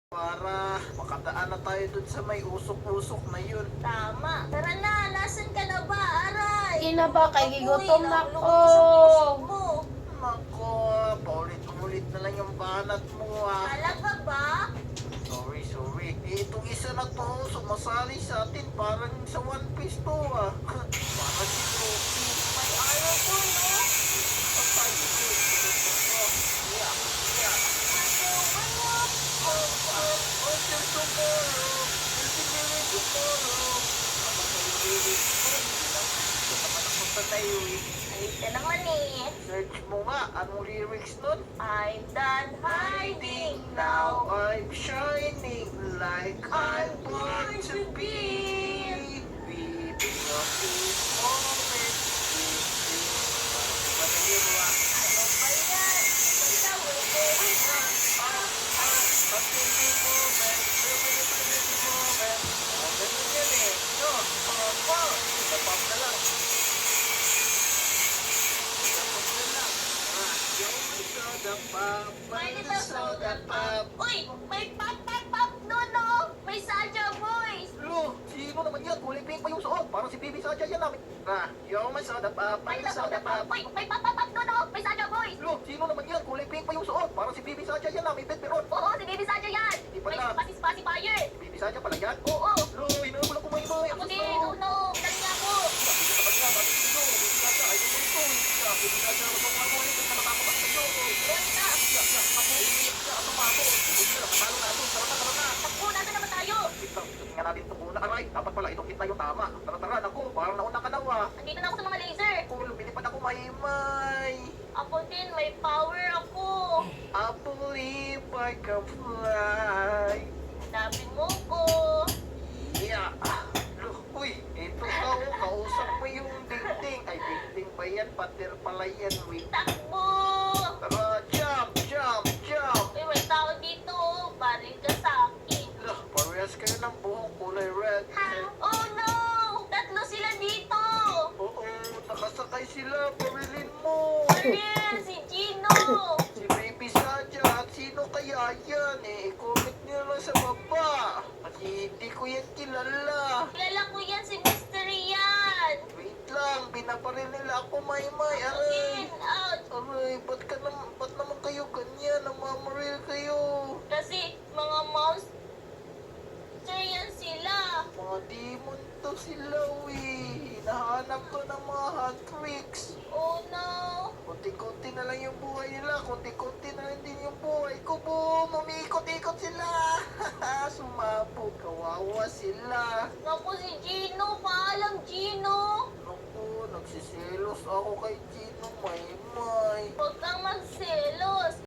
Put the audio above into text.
para makadaan na tayo dun sa may usok-usok na yun. Tama. Tara na, nasan ka na ba, Aray? Hindi na ba? Kay gigutom na Apoy, ko. usok mo. Nako, paulit-ulit na lang yung banat mo ah. Talaga ba? Sorry. Itong isa na to, sumasali sa atin parang sa One Piece to ah. Parang si Luffy. May araw ko, no? Patay ito. Yeah. Until tomorrow, until tomorrow. Kapag may lyrics mo, hindi naman ako sanay eh. Ay, ito naman eh. Search mo nga, anong lyrics nun? I'm done hiding Now now. I'm shining like I'm born to be. Living of this moment. Ano yun ba? Ano ba yan? Basta we're going on. Until the moment. Living moment. Ganun yan eh. No, isa pop na lang. Isa pop na lang. Yung soda pop. May little soda pop. Uy, may pop doon, no? May Saja Boys. Lo, sino naman yan? Kulay pink pa yung suot. Parang si Bibi Sacha yan namin. Yung may soda pop. May little soda pop. Uy, may pop doon, no? May Saja Boys. Lo, sino naman yan? Kulay pink pa yung suot. Parang si Bibi Sacha yan namin. Bedberon. Oo, si Baby Saja yan. Hindi May pala. pacifier. Bibi Sacha pala yan? Oo. Lo, inaabol ako may Ako din, uno. Dali nga po. Sabi niya sa kanya, bakit sino? Bibi Sacha, ay ito ito. Bibi Sacha, magpapagawa mo ulit. Nakatakot ako sa'yo. Basta. Ako, ako. Matalo na ito. Tara na. Takbo, nasa naman tayo. Tingnan natin ito muna. Aray, dapat pala itong kita yung tama. Tara, naku. Parang nauna ka na Andito na ako sa mga laser. Cool, lumilipad ako mahimay. Ako din, may power ako. I believe I can fly. Sabi mo ko. Yeah. Uy, ito ka oh, kausap mo yung dingding. Ay, dingding ba yan? Pater pala yan, wait. Takbo. Tara, jump. Uy, may tao dito. Baling ka sa akin. Lah, parehas kayo ng buhok kulay red. Oh no! Tatlo sila dito. Oo, nakasakay sila. Parilin mo. Ariel, si Gino. Si Baby Sacha at sino kaya yan eh? I-comment nyo lang sa baba. Kasi hindi ko yan kilala. Kilala ko yan, si Mystery yan. Wait lang, binaparil nila ako, Maymay. Ako Aray! din, ouch. Aray, ba't naman kayo ganyan? Namamaril kayo. Kasi mga monster yan sila. Mga demon to sila, we. Hinahanap ko ng mga hot tricks. Oh no. Kunti-kunti na lang yung buhay nila. Kunti-kunti na lang din yung buhay ko, boom. Umikot-ikot sila. Sumabog. Kawawa sila. Naku si Gino, paalam Gino. Naku, nagsisilos ako kay Gino, Maymay. Huwag kang magselos.